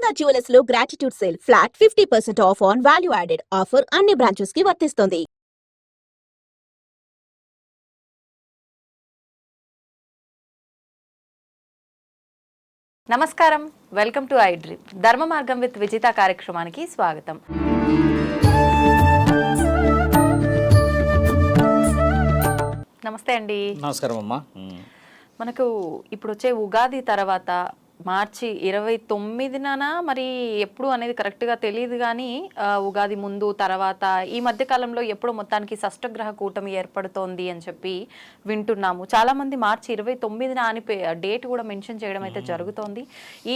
Durga jewellers లో gratitude sale flat 50% of on value added offer అన్ని branches కి వర్తిస్తుంది. నమస్కారం, వెల్కమ్ టు ఐ డ్రీమ్. ధర్మ మార్గం విత్ విజిత కార్యక్రమానికి స్వాగతం. నమస్తే అండి. నమస్కారం అమ్మా. మనకు ఇప్పుడు వచ్చే ఉగాది తర్వాత మార్చి 29న మరి ఎప్పుడు అనేది కరెక్ట్గా తెలియదు, కానీ ఉగాది ముందు తర్వాత ఈ మధ్య కాలంలో ఎప్పుడు మొత్తానికి షష్టగ్రహ కూటమి ఏర్పడుతోంది అని చెప్పి వింటున్నాము. చాలామంది మార్చి 29న అని డేట్ కూడా మెన్షన్ చేయడం అయితే జరుగుతోంది.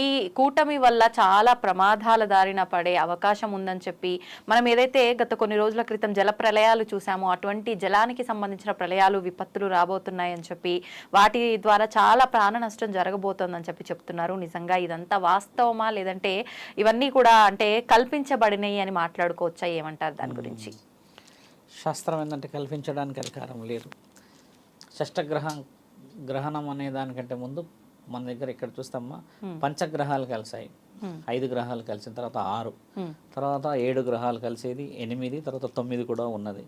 ఈ కూటమి వల్ల చాలా ప్రమాదాల దారిన పడే అవకాశం ఉందని చెప్పి మనం ఏదైతే గత కొన్ని రోజుల క్రితం జల ప్రళయాలు చూసామో అటువంటి జలానికి సంబంధించిన ప్రళయాలు విపత్తులు రాబోతున్నాయని చెప్పి వాటి ద్వారా చాలా ప్రాణ నష్టం జరగబోతోందని చెప్పి చెప్తున్నారు. నిజంగా ఇదంతా వాస్తవమా, లేదంటే ఇవన్నీ కూడా అంటే కల్పించబడినాయి అని మాట్లాడుకోవచ్చా? ఏమంటారు దాని గురించి? శాస్త్రం ఏంటంటే కల్పించడానికి అధికారం లేదు. గ్రహణం అనే దానికంటే ముందు మన దగ్గర ఇక్కడ చూస్తామా, పంచగ్రహాలు కలిసాయి. 5 గ్రహాలు కలిసిన తర్వాత 6, తర్వాత 7 గ్రహాలు కలిసేది 8, తర్వాత 9 కూడా ఉన్నది.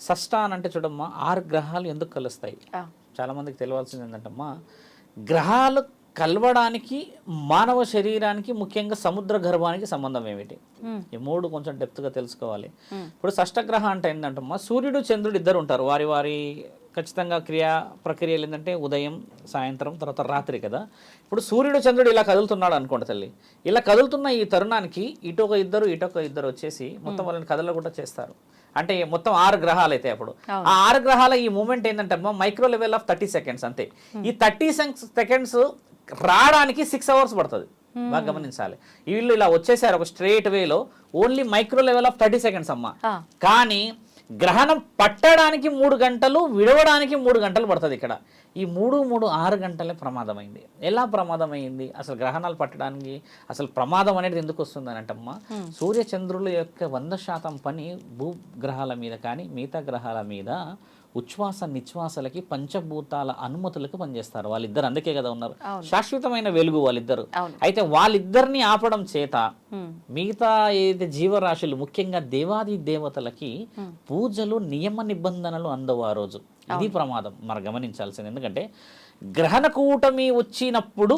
షష్ట అని అంటే చూడమ్మా, 6 గ్రహాలు ఎందుకు కలుస్తాయి? చాలా మందికి తెలియాల్సింది ఏంటంటమ్మా, గ్రహాలు కలవడానికి మానవ శరీరానికి ముఖ్యంగా సముద్ర గర్భానికి సంబంధం ఏమిటి? ఈ 3 కొంచెం డెప్త్గా తెలుసుకోవాలి. ఇప్పుడు షష్టగ్రహం అంటే ఏంటంటమ్మా, సూర్యుడు చంద్రుడు ఇద్దరు ఉంటారు. వారి వారి ఖచ్చితంగా ప్రక్రియలు ఏంటంటే ఉదయం, సాయంత్రం, తర్వాత రాత్రి కదా. ఇప్పుడు సూర్యుడు చంద్రుడు ఇలా కదులుతున్నాడు అనుకోండి తల్లి. ఇలా కదులుతున్న ఈ తరుణానికి ఇటొక ఇద్దరు వచ్చేసి మొత్తం వాళ్ళని కదలకుండా చేస్తారు. అంటే మొత్తం 6 గ్రహాలు అయితే అప్పుడు ఆ 6 గ్రహాల ఈ మూమెంట్ ఏంటంటే మైక్రో లెవెల్ ఆఫ్ 30 సెకండ్స్ అంతే. ఈ 30 సెకండ్స్ రావడానికి 6 అవర్స్ పడుతుంది. బాగా గమనించాలి. వీళ్ళు ఇలా వచ్చేసారు ఒక స్ట్రేట్ వేలో, only micro level of 30 seconds అమ్మ. కానీ గ్రహణం పట్టడానికి 3 గంటలు, విడవడానికి 3 గంటలు పడుతుంది. ఇక్కడ ఈ 6 గంటలే ప్రమాదమైంది. ఎలా ప్రమాదమైంది? అసలు గ్రహణాలు పట్టడానికి అసలు ప్రమాదం అనేది ఎందుకు వస్తుంది అని అంటమ్మా, సూర్య చంద్రుల యొక్క 100% పని భూగ్రహాల మీద కానీ మిగతా గ్రహాల మీద ఉచ్ఛ్వాస నిశ్వాసలకి పంచభూతాల అనుమతులకు పనిచేస్తారు వాళ్ళిద్దరు. అందుకే కదా ఉన్నారు, శాశ్వతమైన వెలుగు వాళ్ళిద్దరు. అయితే వాళ్ళిద్దరిని ఆపడం చేత మిగతా ఏదైతే జీవరాశులు, ముఖ్యంగా దేవాది దేవతలకి పూజలు నియమ నిబంధనలు అందవు ఆ రోజు. ఇది ప్రమాదం మనం గమనించాల్సింది. ఎందుకంటే గ్రహణ కూటమి వచ్చినప్పుడు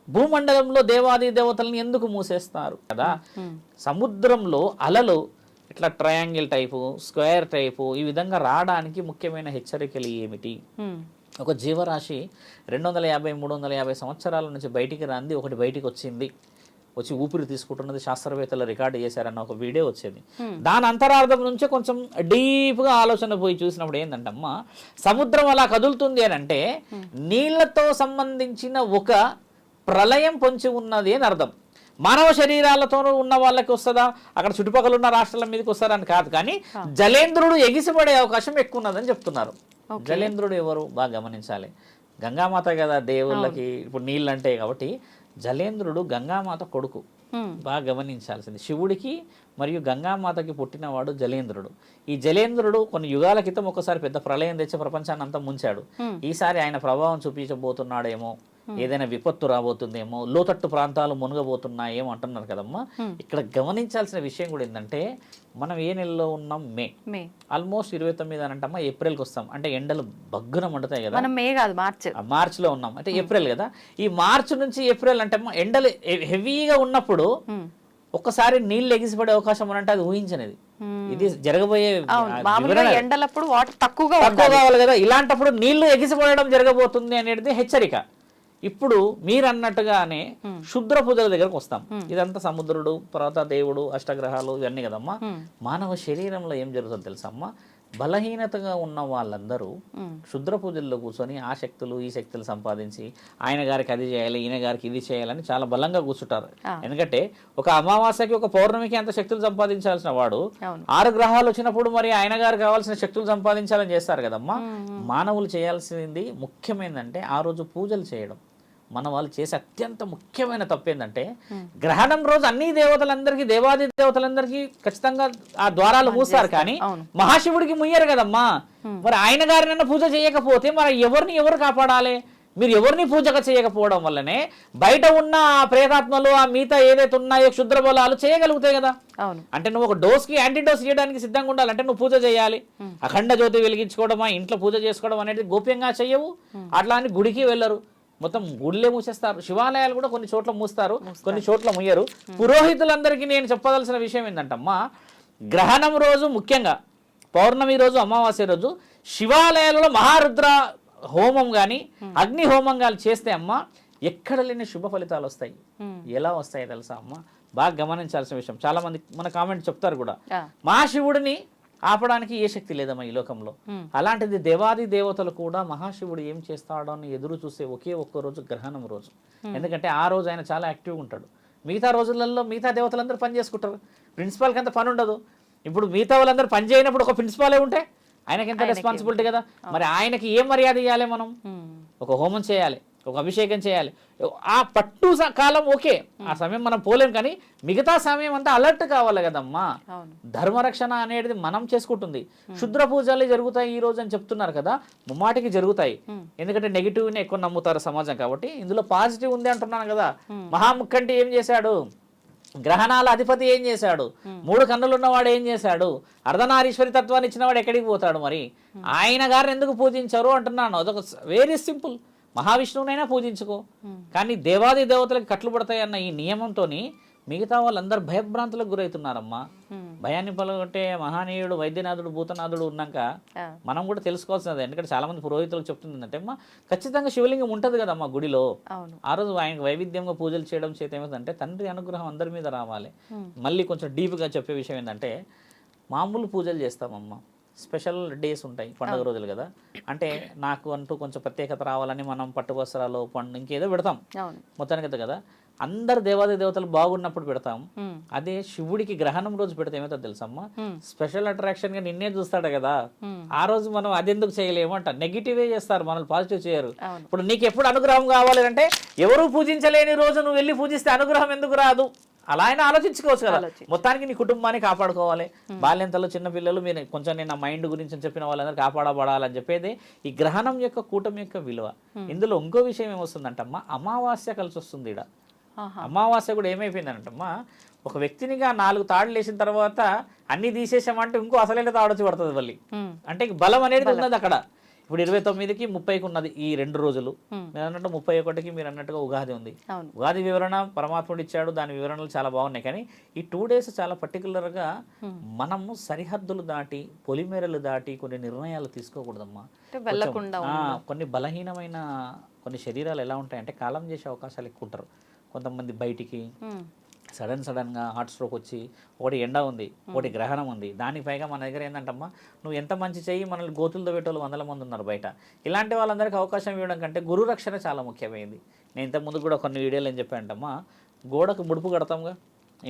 భూమండలంలో దేవాది దేవతలను ఎందుకు మూసేస్తారు కదా. సముద్రంలో అలలు ఇట్లా ట్రయాంగిల్ టైపు, స్క్వేర్ టైపు ఈ విధంగా రావడానికి ముఖ్యమైన హెచ్చరికలు ఏమిటి? ఒక జీవరాశి 250, 350 సంవత్సరాల నుంచి బయటికి రాంది ఒకటి బయటికి వచ్చి ఊపిరి తీసుకుంటున్నది. శాస్త్రవేత్తలు రికార్డు చేశారన్న ఒక వీడియో వచ్చేది. దాని అంతరార్థం నుంచి కొంచెం డీప్గా ఆలోచన పోయి చూసినప్పుడు ఏంటంటమ్మా, సముద్రం అలా కదులుతుంది అని అంటే నీళ్లతో సంబంధించిన ఒక ప్రళయం పొంచి ఉన్నది అని అర్థం. మానవ శరీరాలతో ఉన్న వాళ్ళకి వస్తుందా, అక్కడ చుట్టుపక్కల ఉన్న రాష్ట్రాల మీదకి వస్తారని కాదు, కానీ జలేంద్రుడు ఎగిసిపడే అవకాశం ఎక్కువ ఉన్నదని చెప్తున్నారు. జలేంద్రుడు ఎవరు బాగా గమనించాలి. గంగామాత కదా దేవుళ్ళకి ఇప్పుడు నీళ్ళు అంటే, కాబట్టి జలేంద్రుడు గంగామాత కొడుకు. బాగా గమనించాల్సింది. శివుడికి మరియు గంగామాతకి పుట్టినవాడు జలేంద్రుడు. ఈ జలేంద్రుడు కొన్ని యుగాల క్రితం ఒకసారి పెద్ద ప్రళయం తెచ్చి ప్రపంచాన్ని అంతా ముంచాడు. ఈసారి ఆయన ప్రభావం చూపించబోతున్నాడేమో, ఏదైనా విపత్తు రాబోతుందేమో, లోతట్టు ప్రాంతాలు మునగబోతున్నాయేమో అంటున్నారు కదమ్మా. ఇక్కడ గమనించాల్సిన విషయం కూడా ఏంటంటే, మనం ఏ నెలలో ఉన్నాం? మే. ఆల్మోస్ట్ 29 అని అంటమ్మా, ఏప్రిల్కి వస్తాం. అంటే ఎండలు బగ్గున మండుతాయి కదా. మే కాదు, మార్చిలో ఉన్నాం. అంటే ఏప్రిల్ కదా. ఈ మార్చి నుంచి ఏప్రిల్ అంటే ఎండలు హెవీగా ఉన్నప్పుడు ఒక్కసారి నీళ్ళు ఎగిసిపడే అవకాశం అంటే అది ఊహించనిది. ఇది జరగబోయే ఎండలప్పుడు వాటర్ తక్కువగా కావాలి కదా. ఇలాంటప్పుడు నీళ్లు ఎగిసిపడడం జరగబోతుంది అనేది హెచ్చరిక. ఇప్పుడు మీరు అన్నట్టుగానే శుద్ర పూజల దగ్గరకు వస్తాం. ఇదంతా సముద్రుడు, తర్వాత దేవుడు, అష్టగ్రహాలు ఇవన్నీ కదమ్మా. మానవ శరీరంలో ఏం జరుగుతుందో తెలుసమ్మా, బలహీనతగా ఉన్న వాళ్ళందరూ శుద్ర పూజల్లో కూర్చొని ఆ శక్తులు ఈ శక్తులు సంపాదించి ఆయన గారికి అది చేయాలి, ఈయన గారికి ఇది చేయాలని చాలా బలంగా కూర్చుంటారు. ఎందుకంటే ఒక అమావాస్యకి, ఒక పౌర్ణమికి అంత శక్తులు సంపాదించాల్సిన వాడు 6 గ్రహాలు వచ్చినప్పుడు మరి ఆయన గారు కావాల్సిన శక్తులు సంపాదించాలని చేస్తారు కదమ్మా. మానవులు చేయాల్సింది ముఖ్యమైనదంటే ఆ రోజు పూజలు చేయడం. మన వాళ్ళు చేసే అత్యంత ముఖ్యమైన తప్పు ఏంటంటే, గ్రహణం రోజు అన్ని దేవతలందరికీ, దేవాది దేవతలందరికీ ఖచ్చితంగా ఆ ద్వారాలు మూస్తారు, కానీ మహాశివుడికి ముయ్యరు కదమ్మా. మరి ఆయన గారినన్నా పూజ చేయకపోతే మరి ఎవరిని ఎవరు కాపాడాలి? మీరు ఎవరిని పూజగా చేయకపోవడం వల్లనే బయట ఉన్న ఆ ప్రేతాత్మలు ఆ మిగతా ఏదైతే ఉన్నాయో క్షుద్ర బలాలు చేయగలుగుతాయి కదా. అవును. అంటే నువ్వు ఒక డోస్కి యాంటీడోస్ చేయడానికి సిద్ధంగా ఉండాలి, అంటే నువ్వు పూజ చేయాలి. అఖండ జ్యోతి వెలిగించుకోవడమా, ఇంట్లో పూజ చేసుకోవడం అనేది గోప్యంగా చెయ్యవు. అట్లా అని గుడికి వెళ్ళరు, మొత్తం గుడిలే మూసేస్తారు. శివాలయాలు కూడా కొన్ని చోట్ల మూస్తారు, కొన్ని చోట్ల ముయ్యరు. పురోహితులందరికీ నేను చెప్పదలసిన విషయం ఏంటంటమ్మా, గ్రహణం రోజు ముఖ్యంగా పౌర్ణమి రోజు, అమావాస్య రోజు శివాలయాలలో మహారుద్ర హోమం కానీ అగ్ని హోమం కానీ చేస్తే అమ్మ ఎక్కడ లేని శుభ ఫలితాలు వస్తాయి. ఎలా వస్తాయి తెలుసా అమ్మ, బాగా గమనించాల్సిన విషయం. చాలా మంది మన కామెంట్ చెప్తారు కూడా, మహాశివుడిని ఆపడానికి ఏ శక్తి లేదమ్మా ఈ లోకంలో. అలాంటిది దేవాది దేవతలు కూడా మహాశివుడు ఏం చేస్తాడో అని ఎదురు చూసే ఒకే ఒక్క రోజు గ్రహణం రోజు. ఎందుకంటే ఆ రోజు ఆయన చాలా యాక్టివ్గా ఉంటాడు. మిగతా రోజులలో మిగతా దేవతలందరూ పని చేసుకుంటారు, ప్రిన్సిపాల్కి అంత పని ఉండదు. ఇప్పుడు మిగతా వాళ్ళందరూ పని చేయనప్పుడు ఒక ప్రిన్సిపాలే ఉంటే ఆయనకి ఎంత రెస్పాన్సిబిలిటీ కదా. మరి ఆయనకి ఏం మర్యాద ఇవ్వాలి మనం? ఒక హోమం చేయాలి, ఒక అభిషేకం చేయాలి. ఆ పట్టు కాలం ఓకే, ఆ సమయం మనం పోలేం, కానీ మిగతా సమయం అంతా అలర్ట్ కావాలి కదమ్మా. ధర్మరక్షణ అనేది మనం చేసుకుంటుంది. క్షుద్ర పూజలు జరుగుతాయి ఈ రోజు అని చెప్తున్నారు కదా, ముమ్మాటికి జరుగుతాయి. ఎందుకంటే నెగిటివ్ని ఎక్కువ నమ్ముతారు సమాజం కాబట్టి. ఇందులో పాజిటివ్ ఉంది అంటున్నాను కదా. మహాముఖంటి ఏం చేశాడు? గ్రహణాల అధిపతి ఏం చేశాడు? 3 కన్నులు ఉన్నవాడు ఏం చేశాడు? అర్ధనారీశ్వరి తత్వాన్ని ఇచ్చినవాడు ఎక్కడికి పోతాడు? మరి ఆయన గారిని ఎందుకు పూజించారు అంటున్నాను. అదొక వెరీ సింపుల్. మహావిష్ణువునైనా పూజించుకో, కానీ దేవాది దేవతలకు కట్లు పడతాయన్న ఈ నియమంతోని మిగతా వాళ్ళందరూ భయభ్రాంతులకు గురవుతున్నారమ్మా. భయాన్ని పలగొట్టే మహానీయుడు వైద్యనాథుడు భూతనాథుడు ఉన్నాక మనం కూడా తెలుసుకోవాల్సినది. ఎందుకంటే చాలా మంది పురోహితులకు చెప్తుంది అంటే అమ్మా, ఖచ్చితంగా శివలింగం ఉంటుంది కదమ్మా గుడిలో. ఆ రోజు ఆయనకు వైవిధ్యంగా పూజలు చేయడం చేత ఏమిటంటే తండ్రి అనుగ్రహం అందరి మీద రావాలి. మళ్ళీ కొంచెం డీప్గా చెప్పే విషయం ఏంటంటే, మామూలు పూజలు చేస్తామమ్మా, స్పెషల్ డేస్ ఉంటాయి, పండుగ రోజులు కదా. అంటే నాకు అంటూ కొంచెం ప్రత్యేకత రావాలని మనం పట్టు వస్త్రాలు, పండు ఇంకేదో పెడతాం మొత్తానికి కదా. అందరు దేవాది దేవతలు బాగున్నప్పుడు పెడతాం. అదే శివుడికి గ్రహణం రోజు పెడితే ఏమవుతుందో తెలుసమ్మా, స్పెషల్ అట్రాక్షన్ గా నిన్నే చూస్తాడు కదా. ఆ రోజు మనం అదెందుకు చేయలేమంట, నెగిటివే చేస్తారు, మనల్ని పాజిటివ్ చేయరు. ఇప్పుడు నీకు ఎప్పుడు అనుగ్రహం కావాలి అంటే, ఎవరు పూజించలేని రోజు నువ్వు వెళ్ళి పూజిస్తే అనుగ్రహం ఎందుకు రాదు? అలా అయినా ఆలోచించుకోవచ్చు కదా. మొత్తానికి నీ కుటుంబాన్ని కాపాడుకోవాలి. బాల్యంతలో చిన్నపిల్లలు మీరు కొంచెం నేను నా మైండ్ గురించి చెప్పిన వాళ్ళందరూ కాపాడబడాలని చెప్పేది ఈ గ్రహణం యొక్క కూటమి యొక్క విలువ. ఇందులో ఇంకో విషయం ఏమొస్తుందంటమ్మా, అమావాస్య కలిసి వస్తుంది. ఇక్కడ అమావాస్య కూడా ఏమైపోయిందంటమ్మా, ఒక వ్యక్తినిగా 4 తాడులు వేసిన తర్వాత అన్ని తీసేసామంటే ఇంకో అసలైన తాడొచ్చి పడుతుంది మళ్ళీ. అంటే బలం అనేది ఉన్నది అక్కడ. ఇప్పుడు 29కి 30కి ఉన్నది ఈ 2 రోజులు. మీరు అన్నట్టు 31కి మీరు అన్నట్టుగా ఉగాది ఉంది. ఉగాది వివరణ పరమాత్ముడు ఇచ్చాడు, దాని వివరణలు చాలా బాగున్నాయి. కానీ ఈ 2 డేస్ చాలా పర్టికులర్గా మనము సరిహద్దులు దాటి, పొలిమేరలు దాటి కొన్ని నిర్ణయాలు తీసుకోకూడదమ్మా. కొన్ని బలహీనమైన కొన్ని శరీరాలు ఎలా ఉంటాయంటే కాలం చేసే అవకాశాలు ఎక్కువ ఉంటారు. కొంతమంది బయటికి సడన్గా హార్ట్ స్ట్రోక్ వచ్చి, ఒకటి ఎండ ఉంది, ఒకటి గ్రహణం ఉంది, దానికి పైగా మన దగ్గర ఏంటంటమ్మా, నువ్వు ఎంత మంచి చెయ్యి మనల్ని గోతులతో పెట్టేవాళ్ళు 100 మంది ఉన్నారు బయట. ఇలాంటి వాళ్ళందరికీ అవకాశం ఇవ్వడం కంటే గురు రక్షణ చాలా ముఖ్యమైనది. నేను ఇంతకుముందు కూడా కొన్ని వీడియోలు ఏం చెప్పానంటమ్మా, గోడకు ముడుపు కడతాంగా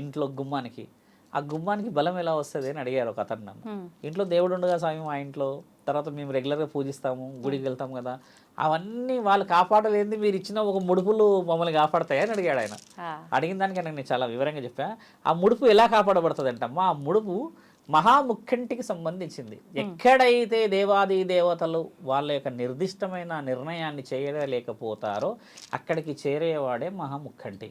ఇంట్లో గుమ్మానికి, ఆ గుమ్మానికి బలం ఎలా వస్తుంది అని అడిగారు ఒక అతను నన్ను. ఇంట్లో దేవుడు ఉండగా స్వామి మా ఇంట్లో, తర్వాత మేము రెగ్యులర్గా పూజిస్తాము, గుడికి వెళ్తాం కదా, అవన్నీ వాళ్ళు కాపాడలేంది, మీరు ఇచ్చిన ఒక ముడుపులు మమ్మల్ని కాపాడతాయని అడిగాడు ఆయన. అడిగిన దానికి నేను చాలా వివరంగా చెప్పా. ఆ ముడుపు ఎలా కాపాడబడుతుంది అంటమ్మా, ఆ ముడుపు మహాముఖంటికి సంబంధించింది. ఎక్కడైతే దేవాది దేవతలు వాళ్ళ యొక్క నిర్దిష్టమైన నిర్ణయాన్ని చేయలేకపోతారో అక్కడికి చేరేవాడే మహాముఖంటి.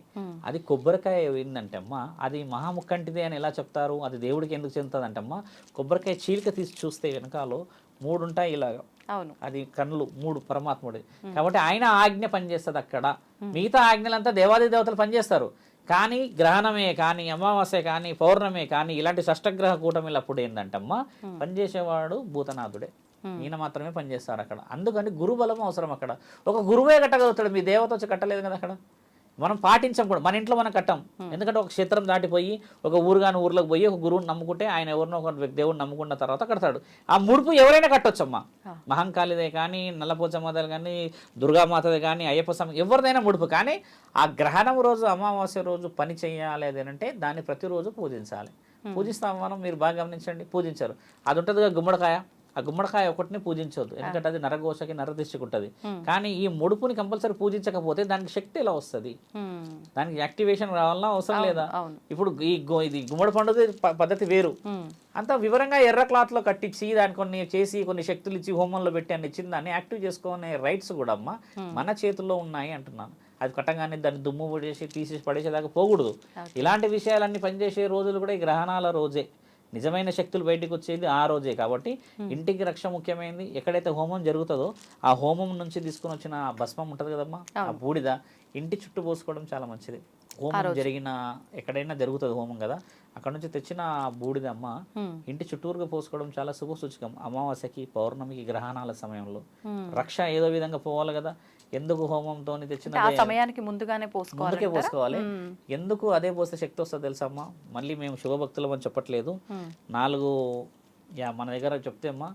అది కొబ్బరికాయ ఏంటంటే అమ్మా, అది మహాముఖంటిదే అని ఎలా చెప్తారు, అది దేవుడికి ఎందుకు చెందుతుంది అంటే అమ్మా, కొబ్బరికాయ చీలిక తీసి చూస్తే వెనకాలో 3 ఉంటాయి ఇలాగా, అది కన్నులు 3 పరమాత్ముడి. కాబట్టి ఆయన ఆజ్ఞ పనిచేస్తుంది అక్కడ. మిగతా ఆజ్ఞలంతా దేవాది దేవతలు పనిచేస్తారు. కానీ గ్రహణమే కానీ, అమావాస్య కానీ, పౌర్ణమే కానీ, ఇలాంటి షష్టగ్రహ కూటమిలు అప్పుడు ఏంటంటమ్మా, పనిచేసేవాడు భూతనాథుడే. ఈయన మాత్రమే పనిచేస్తారు అక్కడ. అందుకని గురుబలం అవసరం అక్కడ. ఒక గురువే కట్టగలుగుతాడు, మీ దేవత వచ్చి కట్టలేదు కదా అక్కడ. మనం పాటించాం కూడా, మన ఇంట్లో మనం కట్టాం. ఎందుకంటే ఒక క్షేత్రం దాటిపోయి ఒక ఊర్లోకి పోయి ఒక గురువుని నమ్ముకుంటే ఆయన ఎవరినో ఒక దేవుడిని నమ్ముకున్న తర్వాత కడతాడు. ఆ ముడుపు ఎవరైనా కట్టొచ్చమ్మా. మహంకాళిదే కానీ, నల్లపోచమ్మదే కానీ, దుర్గామాతదే కానీ, అయ్యప్ప స్వామి ఎవరిదైనా ముడుపు. కానీ ఆ గ్రహణం రోజు, అమావాస్య రోజు పని చేయాలి అదేనంటే దాన్ని ప్రతిరోజు పూజించాలి. పూజిస్తాం మనం, మీరు బాగా గమనించండి, పూజించారు. అది ఉంటుందిగా గుమ్మడికాయ, ఆ గుమ్మడికాయ ఒకటిని పూజించవద్దు, ఎందుకంటే అది నరఘోషకి నరదిష్టికి ఉంటుంది. కానీ ఈ ముడుపుని కంపల్సరీ పూజించకపోతే దానికి శక్తి ఎలా వస్తుంది, దానికి యాక్టివేషన్ రావాలన్నా అవసరం లేదా? ఇప్పుడు ఇది గుమ్మడి పండుగ పద్ధతి వేరు. అంత వివరంగా ఎర్ర క్లాత్లో కట్టించి దాన్ని కొన్ని చేసి కొన్ని శక్తులు ఇచ్చి హోమంలో పెట్టి అన్ని ఇచ్చిన దాన్ని యాక్టివ్ చేసుకునే రైట్స్ కూడా అమ్మ మన చేతుల్లో ఉన్నాయి అంటున్నాను. అది కట్టంగానే దాన్ని దుమ్ము పడేసి తీసేసి పడేసేదాకా పోకూడదు. ఇలాంటి విషయాలన్నీ పనిచేసే రోజులు కూడా ఈ గ్రహణాల రోజే. నిజమైన శక్తులు బయటకు వచ్చేది ఆ రోజే. కాబట్టి ఇంటికి రక్ష ముఖ్యమైనది. ఎక్కడైతే హోమం జరుగుతుందో ఆ హోమం నుంచి తీసుకుని వచ్చిన భస్మం ఉంటుంది కదమ్మా, ఆ బూడిద ఇంటి చుట్టూ పోసుకోవడం చాలా మంచిది. హోమం జరిగిన ఎక్కడైనా జరుగుతుంది హోమం కదా, అక్కడ నుంచి తెచ్చిన బూడిదమ్మ ఇంటి చుట్టూరుగా పోసుకోవడం చాలా శుభ సూచకం. అమావాస్యకి, పౌర్ణమికి, గ్రహణాల సమయంలో రక్ష ఏదో విధంగా పోవాలి కదా. ఎందుకు హోమంతో తెచ్చిన సమయానికి ముందుగానే పోసుకోవాలి. ఎందుకు అదే పోస్తే శక్తి వస్తుంది తెలుసమ్మా? మళ్ళీ మేము శుభభక్తులం అని చెప్పట్లేదు. 4 మన దగ్గర చెప్తే అమ్మా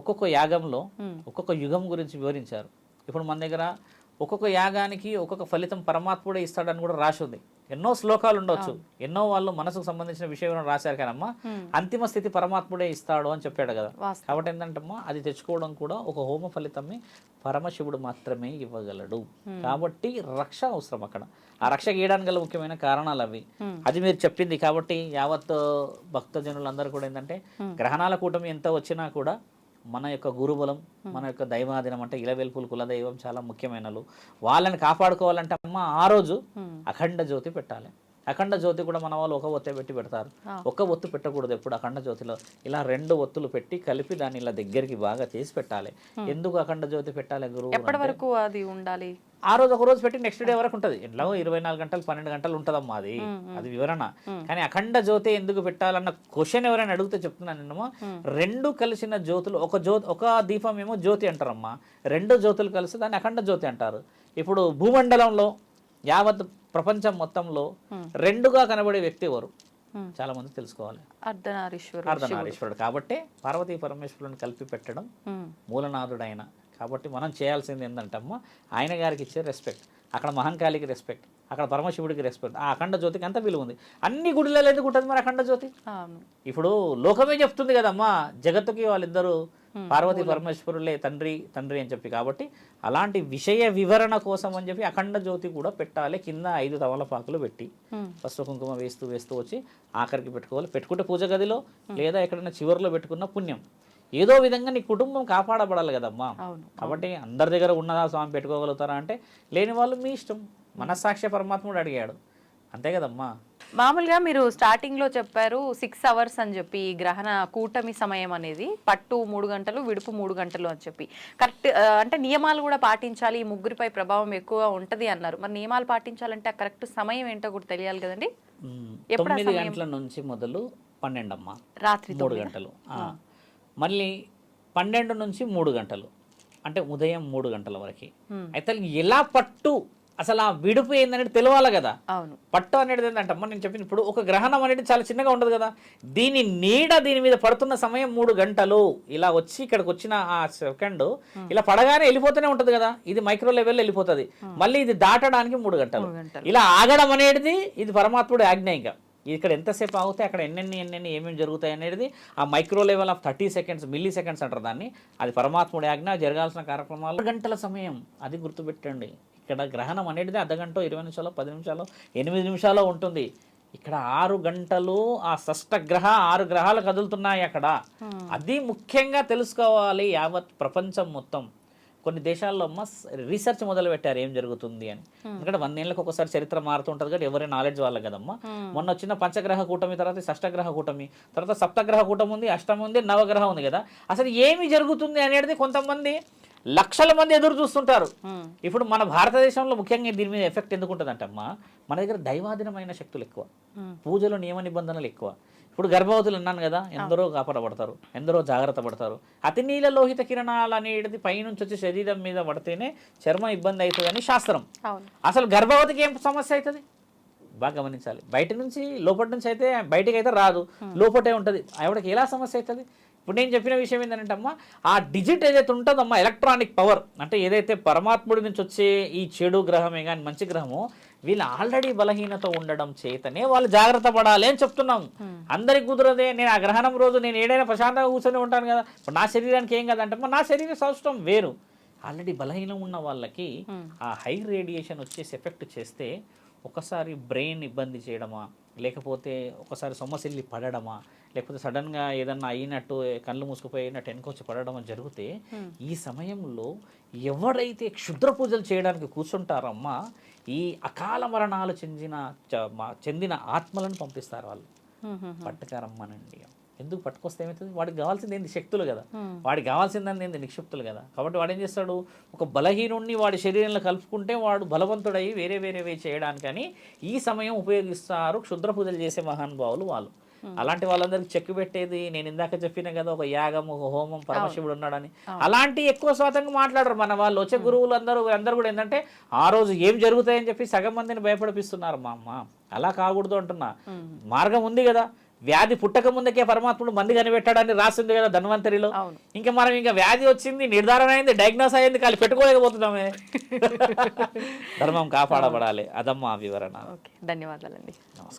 ఒక్కొక్క యాగంలో ఒక్కొక్క యుగం గురించి వివరించారు. ఇప్పుడు మన దగ్గర ఒక్కొక్క యాగానికి ఒక్కొక్క ఫలితం పరమాత్ముడే ఇస్తాడని కూడా రాసి ఉంది. ఎన్నో శ్లోకాలు ఉండొచ్చు, ఎన్నో వాళ్ళు మనసుకు సంబంధించిన విషయం రాశారు కానమ్మా అంతిమ స్థితి పరమాత్ముడే ఇస్తాడు అని చెప్పాడు కదా. కాబట్టి ఏంటంటమ్మా అది తెచ్చుకోవడం కూడా ఒక హోమ ఫలితమే పరమశివుడు మాత్రమే ఇవ్వగలడు. కాబట్టి రక్ష అవసరం అక్కడ. ఆ రక్ష గీయడానికి గల ముఖ్యమైన కారణాలు అవి. అది మీరు చెప్పింది. కాబట్టి యావత్ భక్తజనులందరూ కూడా ఏంటంటే గ్రహణాల కూటమి ఎంత వచ్చినా కూడా మన యొక్క గురుబలం, మన యొక్క దైవాధీనం అంటే ఇలవెల్పులు కులదైవం చాలా ముఖ్యమైనలు. వాళ్ళని కాపాడుకోవాలంటే అమ్మ ఆ రోజు అఖండ జ్యోతి పెట్టాలి. అఖండ జ్యోతి కూడా మన వాళ్ళు ఒక ఒత్తే పెట్టి పెడతారు. ఒక ఒత్తు పెట్టకూడదు ఎప్పుడు. అఖండ జ్యోతిలో ఇలా 2 ఒత్తులు పెట్టి కలిపి దాన్ని ఇలా దగ్గరికి బాగా చేసి పెట్టాలి. ఎందుకు అఖండ జ్యోతి పెట్టాలి గురువు? ఎప్పటి వరకు అది ఉండాలి? ఆ రోజు ఒక రోజు పెట్టి నెక్స్ట్ డే వరకు ఉంటుంది. ఎట్లా 24 గంటలు 12 గంటలు ఉంటుందమ్మా అది వివరణ. కానీ అఖండ జ్యోతి ఎందుకు పెట్టాలన్న క్వశ్చన్ ఎవరైనా అడిగితే చెప్తున్నాను నేనేమో 2 కలిసిన జ్యోతులు ఒక దీపం ఏమో జ్యోతి అంటారమ్మా, 2 జ్యోతులు కలిసి దాన్ని అఖండ జ్యోతి అంటారు. ఇప్పుడు భూమండలంలో యావత్ ప్రపంచం మొత్తంలో 2గా కనబడే వ్యక్తి ఎవరు? చాలా మంది తెలుసుకోవాలి. అర్ధనారీశ్వరుడు. కాబట్టి పార్వతీ పరమేశ్వరుని కలిపి పెట్టడం మూలనాథుడైన. కాబట్టి మనం చేయాల్సింది ఏంటంటే అమ్మ ఆయన గారికి ఇచ్చే రెస్పెక్ట్, అక్కడ మహంకాళికి రెస్పెక్ట్, అక్కడ పరమశివుడికి రెస్పెక్ట్. ఆ అఖండ జ్యోతికి అంత విలువ ఉంది. అన్ని గుడిలలో ఎందుకు ఉంటుంది మరి అఖండ జ్యోతి? ఇప్పుడు లోకమే చెప్తుంది కదమ్మా జగత్తుకి వాళ్ళిద్దరూ పార్వతీ పరమేశ్వరులే తండ్రి అని చెప్పి. కాబట్టి అలాంటి విషయ వివరణ కోసం అని చెప్పి అఖండ జ్యోతి కూడా పెట్టాలి. కింద 5 తమలపాకులు పెట్టి పసుపు కుంకుమ వేస్తూ వచ్చి ఆఖరికి పెట్టుకోవాలి. పెట్టుకుంటే పూజ గదిలో లేదా ఎక్కడైనా చివరిలో పెట్టుకున్న పుణ్యం. ఏదో విధంగా నీ కుటుంబం కాపాడబడాలి కదమ్మా. కాబట్టి అందరి దగ్గర ఉన్నదా స్వామి పెట్టుకోగలుగుతారా అంటే లేని వాళ్ళు మీ ఇష్టం. మనస్సాక్షి పరమాత్ముడు అడిగాడు అంతే కదమ్మా. మామూలుగా మీరు స్టార్టింగ్ లో చెప్పారు 6 అవర్స్ అని చెప్పి గ్రహణ కూటమి సమయం అనేది, పట్టు 3 గంటలు, విడుపు 3 గంటలు అని చెప్పి. కరెక్ట్ అంటే నియమాలు కూడా పాటించాలి, ఈ ముగ్గురిపై ప్రభావం ఎక్కువ ఉంటది అన్నారు. మరి నియమాలు పాటించాలంటే ఆ కరెక్ట్ సమయం ఏంటో కూడా తెలియాలి కదండి. 9 గంటల నుంచి మొదలు 12 అమ్మా, రాత్రి 3 గంటలు. మళ్ళీ 12 నుంచి 3 గంటలు అంటే ఉదయం 3 గంటల వరకు. అయితే ఎలా పట్టు అసలు ఆ విడుపు ఏందనేది తెలియాలి కదా. పట్టు అనేది ఏంటంటే నేను చెప్పిన ఇప్పుడు ఒక గ్రహణం అనేది చాలా చిన్నగా ఉండదు కదా, దీని నీడ దీని మీద పడుతున్న సమయం 3 గంటలు. ఇలా వచ్చి ఇక్కడికి వచ్చిన ఆ సెకండ్ ఇలా పడగానే వెళ్ళిపోతూనే ఉంటది కదా, ఇది మైక్రో లెవెల్లో వెళ్ళిపోతుంది. మళ్ళీ ఇది దాటడానికి 3 గంటలు. ఇలా ఆగడం అనేది ఇది పరమాత్ముడి ఆజ్ఞ. ఇంకా ఇక్కడ ఎంతసేపు ఆగితే అక్కడ ఎన్నెన్ని ఏమేమి జరుగుతాయి అనేది ఆ micro level of 30 seconds milli seconds అంటారు దాన్ని. అది పరమాత్ముడి ఆజ్ఞ. జరగాల్సిన కార్యక్రమాలు 2 గంటల సమయం, అది గుర్తుపెట్టండి. ఇక్కడ గ్రహణం అనేది అర్ధగంట 20 నిమిషాలు 10 నిమిషాలు 8 నిమిషాలు ఉంటుంది. ఇక్కడ 6 గంటలు ఆ షష్టగ్రహ 6 గ్రహాలు కదులుతున్నాయి అక్కడ. అది ముఖ్యంగా తెలుసుకోవాలి యావత్ ప్రపంచం మొత్తం. కొన్ని దేశాల్లో రీసెర్చ్ మొదలు పెట్టారు ఏం జరుగుతుంది అని. ఎందుకంటే 100 ఏళ్ళకి ఒకసారి చరిత్ర మారుతుంటుంది కాబట్టి ఎవరి నాలెడ్జ్ వాళ్ళకి కదమ్మా. మొన్న వచ్చిన పంచగ్రహ కూటమి తర్వాత షష్టగ్రహ కూటమి తర్వాత సప్తగ్రహ కూటమి ఉంది, అష్టమి ఉంది, నవగ్రహం ఉంది కదా. అసలు ఏమి జరుగుతుంది అనేది కొంతమంది లక్షల మంది ఎదురు చూస్తుంటారు. ఇప్పుడు మన భారతదేశంలో ముఖ్యంగా దీని మీద ఎఫెక్ట్ ఎందుకు ఉంటుందంటే అమ్మా మన దగ్గర దైవాధీనమైన శక్తులు ఎక్కువ, పూజలు నియమ నిబంధనలు ఎక్కువ. ఇప్పుడు గర్భవతులు అన్నాను కదా, ఎందరో కాపాడబడతారు, ఎందరో జాగ్రత్త పడతారు. అతి నీల లోహిత కిరణాలు అనేది పైనుంచి వచ్చి శరీరం మీద పడితేనే చర్మం ఇబ్బంది అవుతుంది అని శాస్త్రం. అసలు గర్భవతికి ఏం సమస్య అవుతుంది బాగా గమనించాలి. బయట నుంచి లోపటి నుంచి అయితే బయటకి అయితే రాదు, లోపటే ఉంటుంది. ఆవిడకి ఎలా సమస్య అవుతుంది? ఇప్పుడు నేను చెప్పిన విషయం ఏంటంటే అమ్మా ఆ డిజిట్ ఏదైతే ఉంటుందమ్మా ఎలక్ట్రానిక్ పవర్ అంటే ఏదైతే పరమాత్ముడి నుంచి వచ్చే ఈ చెడు గ్రహమే కానీ మంచి గ్రహమో వీళ్ళు ఆల్రెడీ బలహీనత ఉండడం చేతనే వాళ్ళు జాగ్రత్త పడాలి అని చెప్తున్నాం. అందరికి కుదరదే. నేను ఆ గ్రహణం రోజు నేను ఏడైనా ప్రశాంతంగా కూర్చొని ఉంటాను కదా, ఇప్పుడు నా శరీరానికి ఏం కదంటే నా శరీర సౌష్ఠవం వేరు. ఆల్రెడీ బలహీనం ఉన్న వాళ్ళకి ఆ హై రేడియేషన్ వచ్చేసి ఎఫెక్ట్ చేస్తే ఒకసారి బ్రెయిన్ ఇబ్బంది చేయడమా, లేకపోతే ఒకసారి సొమ్మసిల్లి పడడమా, లేకపోతే సడన్గా ఏదన్నా అయినట్టు కళ్ళు మూసుకుపోయినట్టు వెనుకొచ్చి పడడం జరుగుతే ఈ సమయంలో ఎవరైతే క్షుద్ర పూజలు చేయడానికి కూర్చుంటారమ్మా ఈ అకాల మరణాలు చెందిన ఆత్మలను పంపిస్తారు వాళ్ళు. పట్టుకారమ్మనండి. ఎందుకు పట్టుకొస్తే ఏమవుతుంది? వాడికి కావాల్సింది ఏంది? శక్తులు కదా. వాడికి కావాల్సిందని ఏంది? నిక్షిప్తులు కదా. కాబట్టి వాడు ఏం చేస్తాడు? ఒక బలహీనుడిని వాడి శరీరంలో కలుపుకుంటే వాడు బలవంతుడై వేరే వేరేవి చేయడానికని ఈ సమయం ఉపయోగిస్తారు క్షుద్ర పూజలు చేసే మహానుభావులు వాళ్ళు. అలాంటి వాళ్ళందరికీ చెక్కు పెట్టేది నేను ఇందాక చెప్పిన కదా, ఒక యాగం, ఒక హోమం, పరమశివుడు ఉన్నాడని, అలాంటి ఎక్కువ శాతంగా మాట్లాడరు మన వాళ్ళు. వచ్చే గురువులు అందరూ కూడా ఏంటంటే ఆ రోజు ఏం జరుగుతాయని చెప్పి సగం మందిని భయపడిపిస్తున్నారు. మా అమ్మ అలా కాకూడదు అంటున్నా. మార్గం ఉంది కదా. వ్యాధి పుట్టక ముందుకే పరమాత్ముడు మంది కనిపెట్టాడని రాసింది కదా ధన్వంతరిలో. ఇంకా మనం ఇంకా వ్యాధి వచ్చింది, నిర్ధారణ అయింది, డయాగ్నోస్ అయింది, కానీ పెట్టుకోలేకపోతున్నామే. ధర్మం కాపాడబడాలి. అదమ్మా వివరణ. ధన్యవాదాలండి. నమస్కారం.